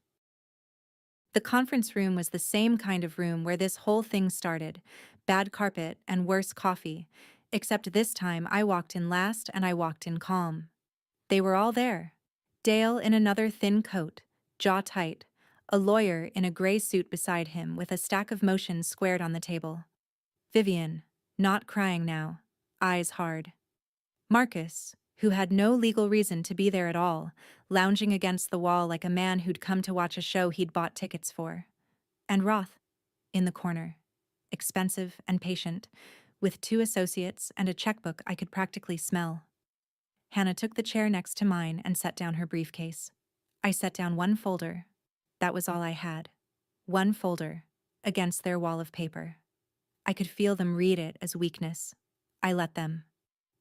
The conference room was the same kind of room where this whole thing started, bad carpet and worse coffee, except this time I walked in last and I walked in calm. They were all there. Dale in another thin coat, jaw tight, a lawyer in a gray suit beside him with a stack of motions squared on the table. Vivian, not crying now, eyes hard. Marcus, who had no legal reason to be there at all, lounging against the wall like a man who'd come to watch a show he'd bought tickets for. And Roth, in the corner, expensive and patient, with 2 associates and a checkbook I could practically smell. Hannah took the chair next to mine and set down her briefcase. I set down one folder. That was all I had. One folder, against their wall of paper. I could feel them read it as weakness. I let them.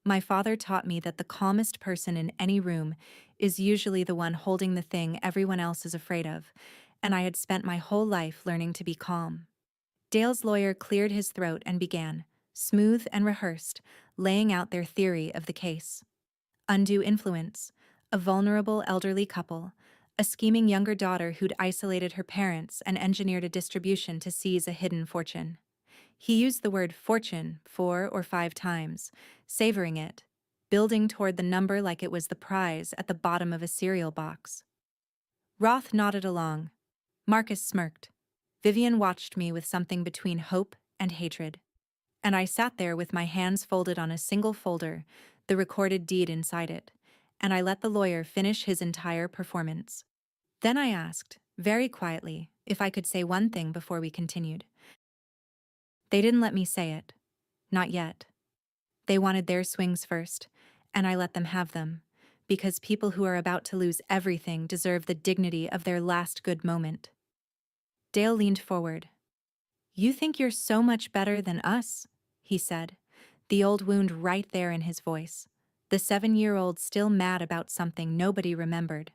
My father taught me that the calmest person in any room is usually the one holding the thing everyone else is afraid of, and I had spent my whole life learning to be calm. Dale's lawyer cleared his throat and began, smooth and rehearsed, laying out their theory of the case. Undue influence, a vulnerable elderly couple, a scheming younger daughter who'd isolated her parents and engineered a distribution to seize a hidden fortune. He used the word fortune 4 or 5 times, savoring it, building toward the number like it was the prize at the bottom of a cereal box. Roth nodded along. Marcus smirked. Vivian watched me with something between hope and hatred. And I sat there with my hands folded on a single folder, the recorded deed inside it, and I let the lawyer finish his entire performance. Then I asked, very quietly, if I could say one thing before we continued. They didn't let me say it. Not yet. They wanted their swings first, and I let them have them, because people who are about to lose everything deserve the dignity of their last good moment. Dale leaned forward. "You think you're so much better than us," he said, the old wound right there in his voice, the 7-year-old still mad about something nobody remembered.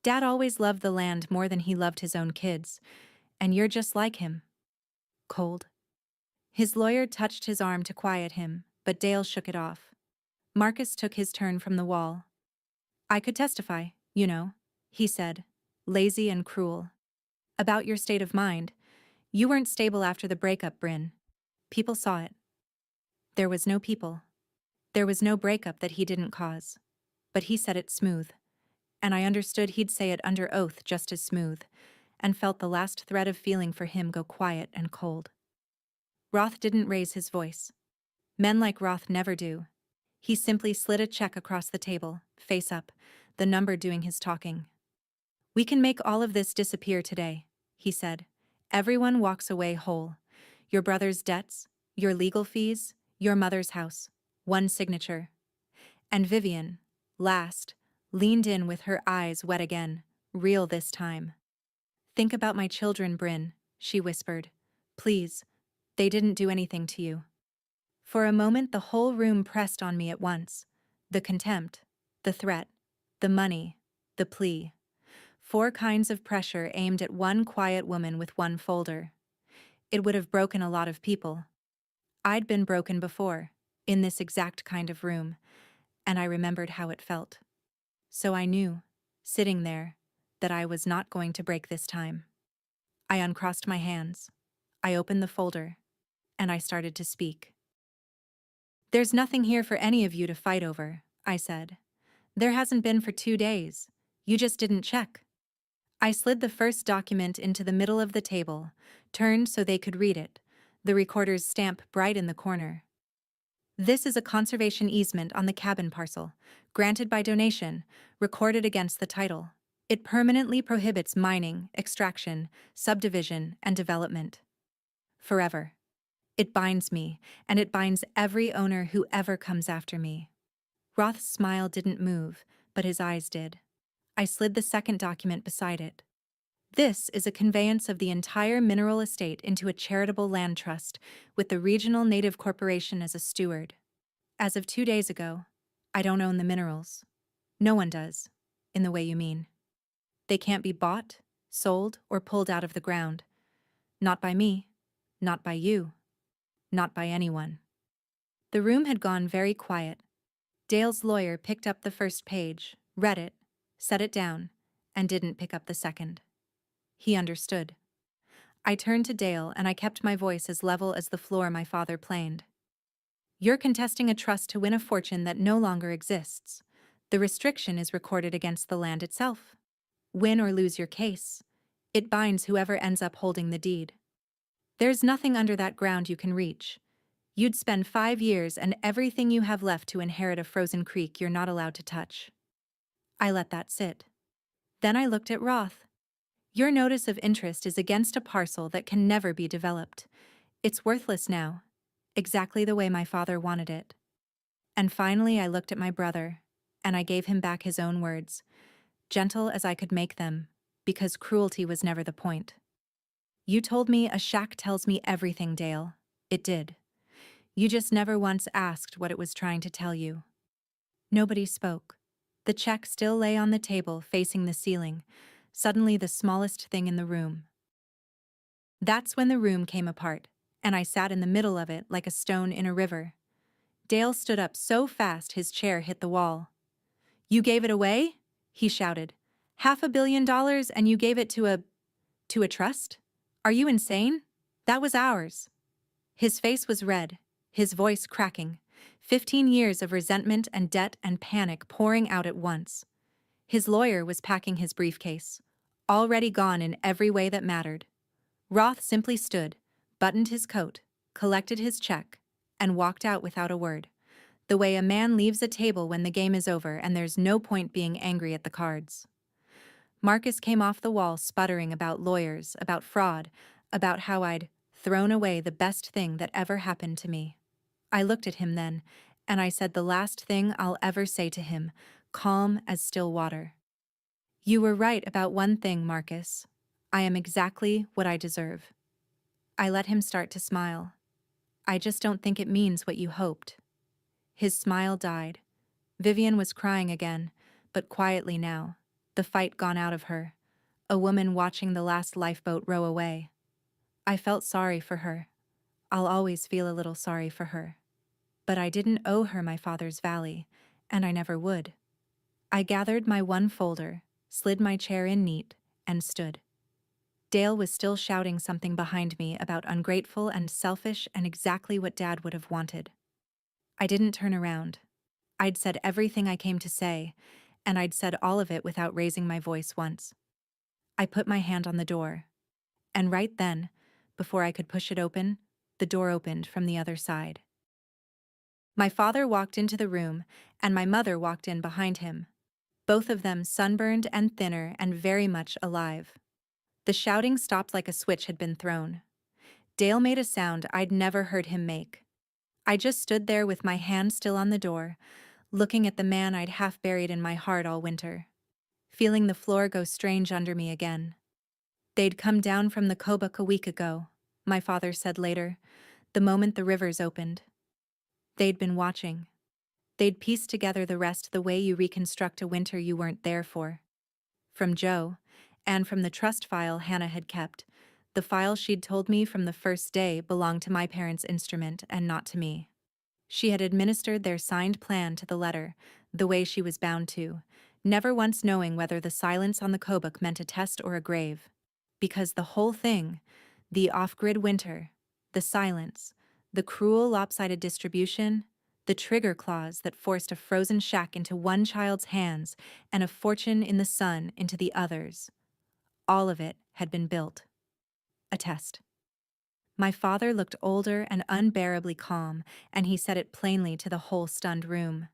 "Dad always loved the land more than he loved his own kids, and you're just like him. Cold." His lawyer touched his arm to quiet him, but Dale shook it off. Marcus took his turn from the wall. "I could testify, you know," he said, lazy and cruel. "About your state of mind. You weren't stable after the breakup, Bryn. People saw it." There was no people. There was no breakup that he didn't cause. But he said it smooth. And I understood he'd say it under oath just as smooth, and felt the last thread of feeling for him go quiet and cold. Roth didn't raise his voice. Men like Roth never do. He simply slid a check across the table, face up, the number doing his talking. "We can make all of this disappear today," he said. "Everyone walks away whole. Your brother's debts, your legal fees, your mother's house. One signature." And Vivian, last, leaned in with her eyes wet again, real this time. "Think about my children, Bryn," she whispered. "Please. They didn't do anything to you." For a moment the whole room pressed on me at once. The contempt, the threat, the money, the plea. 4 kinds of pressure aimed at one quiet woman with one folder. It would have broken a lot of people. I'd been broken before, in this exact kind of room, and I remembered how it felt. So I knew, sitting there, that I was not going to break this time. I uncrossed my hands. I opened the folder, and I started to speak. "There's nothing here for any of you to fight over," I said. "There hasn't been for 2 days. You just didn't check." I slid the first document into the middle of the table, turned so they could read it, the recorder's stamp bright in the corner. "This is a conservation easement on the cabin parcel, granted by donation, recorded against the title. It permanently prohibits mining, extraction, subdivision, and development. Forever. It binds me, and it binds every owner who ever comes after me." Roth's smile didn't move, but his eyes did. I slid the second document beside it. "This is a conveyance of the entire mineral estate into a charitable land trust, with the Regional Native Corporation as a steward. As of 2 days ago, I don't own the minerals. No one does, in the way you mean. They can't be bought, sold, or pulled out of the ground. Not by me, not by you, not by anyone." The room had gone very quiet. Dale's lawyer picked up the first page, read it, set it down, and didn't pick up the second. He understood. I turned to Dale and I kept my voice as level as the floor my father planed. "You're contesting a trust to win a fortune that no longer exists. The restriction is recorded against the land itself. Win or lose your case, it binds whoever ends up holding the deed. There's nothing under that ground you can reach. You'd spend 5 years and everything you have left to inherit a frozen creek you're not allowed to touch." I let that sit. Then I looked at Roth. "Your notice of interest is against a parcel that can never be developed. It's worthless now, exactly the way my father wanted it." And finally I looked at my brother, and I gave him back his own words, gentle as I could make them, because cruelty was never the point. "You told me a shack tells me everything, Dale. It did. You just never once asked what it was trying to tell you." Nobody spoke. The check still lay on the table facing the ceiling, suddenly the smallest thing in the room. That's when the room came apart, and I sat in the middle of it like a stone in a river. Dale stood up so fast his chair hit the wall. "You gave it away?" he shouted. $500 million and you gave it to a trust? Are you insane? That was ours. His face was red, his voice cracking, 15 years of resentment and debt and panic pouring out at once. His lawyer was packing his briefcase, already gone in every way that mattered. Roth simply stood, buttoned his coat, collected his check, and walked out without a word, the way a man leaves a table when the game is over and there's no point being angry at the cards. Marcus came off the wall sputtering about lawyers, about fraud, about how I'd thrown away the best thing that ever happened to me. I looked at him then, and I said the last thing I'll ever say to him, calm as still water. You were right about one thing, Marcus. I am exactly what I deserve. I let him start to smile. I just don't think it means what you hoped. His smile died. Vivian was crying again, but quietly now, the fight gone out of her, a woman watching the last lifeboat row away. I felt sorry for her. I'll always feel a little sorry for her. But I didn't owe her my father's valley, and I never would. I gathered my one folder, slid my chair in neat, and stood. Dale was still shouting something behind me about ungrateful and selfish and exactly what Dad would have wanted. I didn't turn around. I'd said everything I came to say, and I'd said all of it without raising my voice once. I put my hand on the door, and right then, before I could push it open, the door opened from the other side. My father walked into the room, and my mother walked in behind him, both of them sunburned and thinner and very much alive. The shouting stopped like a switch had been thrown. Dale made a sound I'd never heard him make. I just stood there with my hand still on the door, looking at the man I'd half buried in my heart all winter, feeling the floor go strange under me again. They'd come down from the Kobuk a week ago, my father said later, the moment the rivers opened. They'd been watching. They'd pieced together the rest the way you reconstruct a winter you weren't there for. From Joe, and from the trust file Hannah had kept, the file she'd told me from the first day belonged to my parents' instrument and not to me. She had administered their signed plan to the letter, the way she was bound to, never once knowing whether the silence on the Kobuk meant a test or a grave. Because the whole thing, the off-grid winter, the silence, the cruel lopsided distribution, the trigger clause that forced a frozen shack into one child's hands and a fortune in the sun into the other's, all of it had been built. A test. My father looked older and unbearably calm, and he said it plainly to the whole stunned room.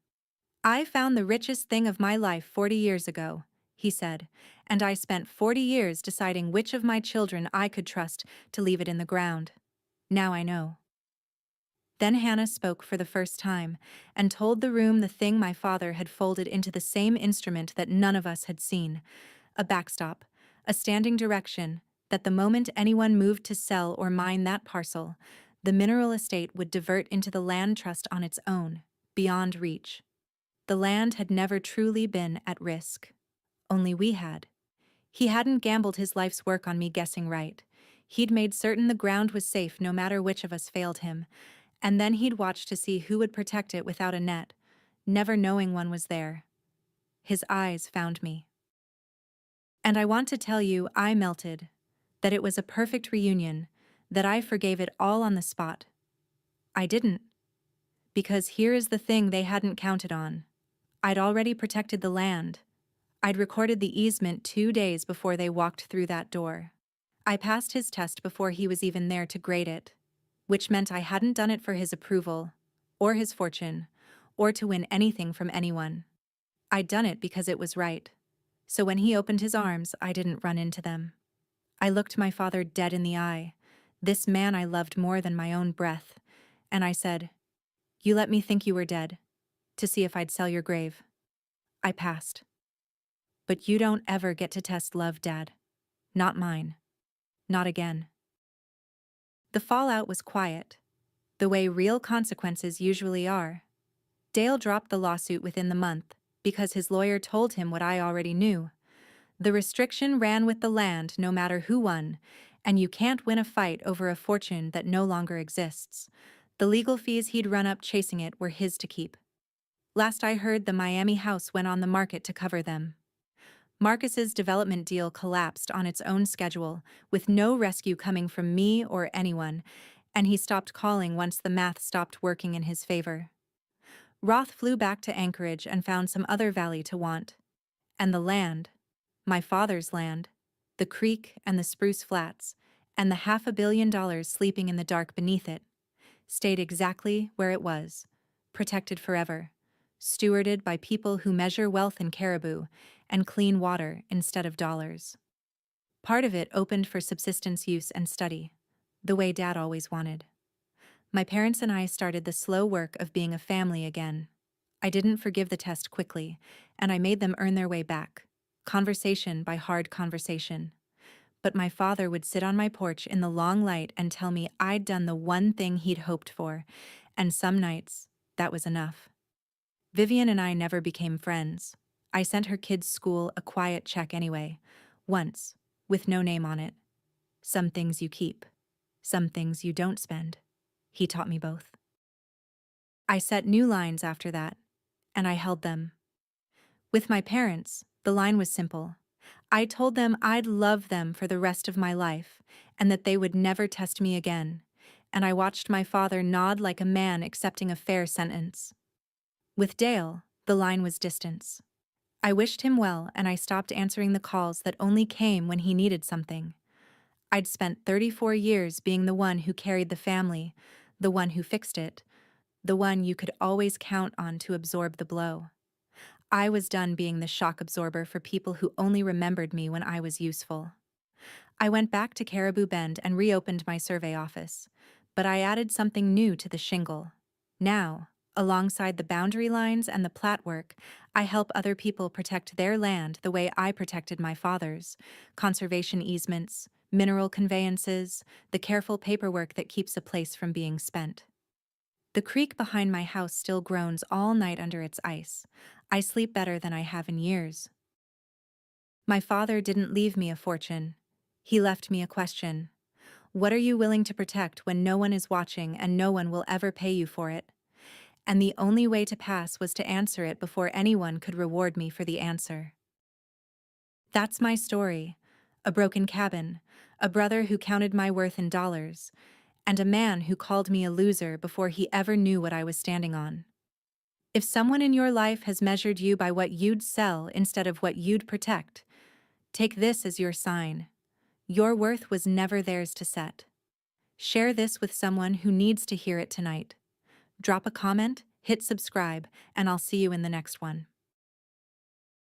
I found the richest thing of my life 40 years ago, he said, and I spent 40 years deciding which of my children I could trust to leave it in the ground. Now I know. Then Hannah spoke for the first time and told the room the thing my father had folded into the same instrument that none of us had seen, a backstop, a standing direction, that the moment anyone moved to sell or mine that parcel, the mineral estate would divert into the land trust on its own, beyond reach. The land had never truly been at risk. Only we had. He hadn't gambled his life's work on me guessing right. He'd made certain the ground was safe no matter which of us failed him, and then he'd watched to see who would protect it without a net, never knowing one was there. His eyes found me. And I want to tell you I melted, that it was a perfect reunion, that I forgave it all on the spot. I didn't. Because here is the thing they hadn't counted on. I'd already protected the land. I'd recorded the easement 2 days before they walked through that door. I passed his test before he was even there to grade it, which meant I hadn't done it for his approval, or his fortune, or to win anything from anyone. I'd done it because it was right. So when he opened his arms, I didn't run into them. I looked my father dead in the eye, this man I loved more than my own breath, and I said, "You let me think you were dead, to see if I'd sell your grave." I passed. But you don't ever get to test love, Dad. Not mine. Not again. The fallout was quiet, the way real consequences usually are. Dale dropped the lawsuit within the month because his lawyer told him what I already knew. The restriction ran with the land no matter who won, and you can't win a fight over a fortune that no longer exists. The legal fees he'd run up chasing it were his to keep. Last I heard, the Miami house went on the market to cover them. Marcus's development deal collapsed on its own schedule, with no rescue coming from me or anyone, and he stopped calling once the math stopped working in his favor. Roth flew back to Anchorage and found some other valley to want. And the land, my father's land, the creek and the spruce flats, and the $500 million sleeping in the dark beneath it, stayed exactly where it was, protected forever, stewarded by people who measure wealth in caribou and clean water instead of dollars. Part of it opened for subsistence use and study, the way Dad always wanted. My parents and I started the slow work of being a family again. I didn't forgive the test quickly, and I made them earn their way back, conversation by hard conversation. But my father would sit on my porch in the long light and tell me I'd done the one thing he'd hoped for, and some nights, that was enough. Vivian and I never became friends. I sent her kids' school a quiet check anyway, once, with no name on it. Some things you keep, some things you don't spend. He taught me both. I set new lines after that, and I held them. With my parents, the line was simple. I told them I'd love them for the rest of my life, and that they would never test me again, and I watched my father nod like a man accepting a fair sentence. With Dale, the line was distance. I wished him well, and I stopped answering the calls that only came when he needed something. I'd spent 34 years being the one who carried the family, the one who fixed it, the one you could always count on to absorb the blow. I was done being the shock absorber for people who only remembered me when I was useful. I went back to Caribou Bend and reopened my survey office, but I added something new to the shingle. Now, alongside the boundary lines and the plat work, I help other people protect their land the way I protected my father's: conservation easements, mineral conveyances, the careful paperwork that keeps a place from being spent. The creek behind my house still groans all night under its ice. I sleep better than I have in years. My father didn't leave me a fortune. He left me a question. What are you willing to protect when no one is watching and no one will ever pay you for it? And the only way to pass was to answer it before anyone could reward me for the answer. That's my story. A broken cabin, a brother who counted my worth in dollars, and a man who called me a loser before he ever knew what I was standing on. If someone in your life has measured you by what you'd sell instead of what you'd protect, take this as your sign. Your worth was never theirs to set. Share this with someone who needs to hear it tonight. Drop a comment, hit subscribe, and I'll see you in the next one.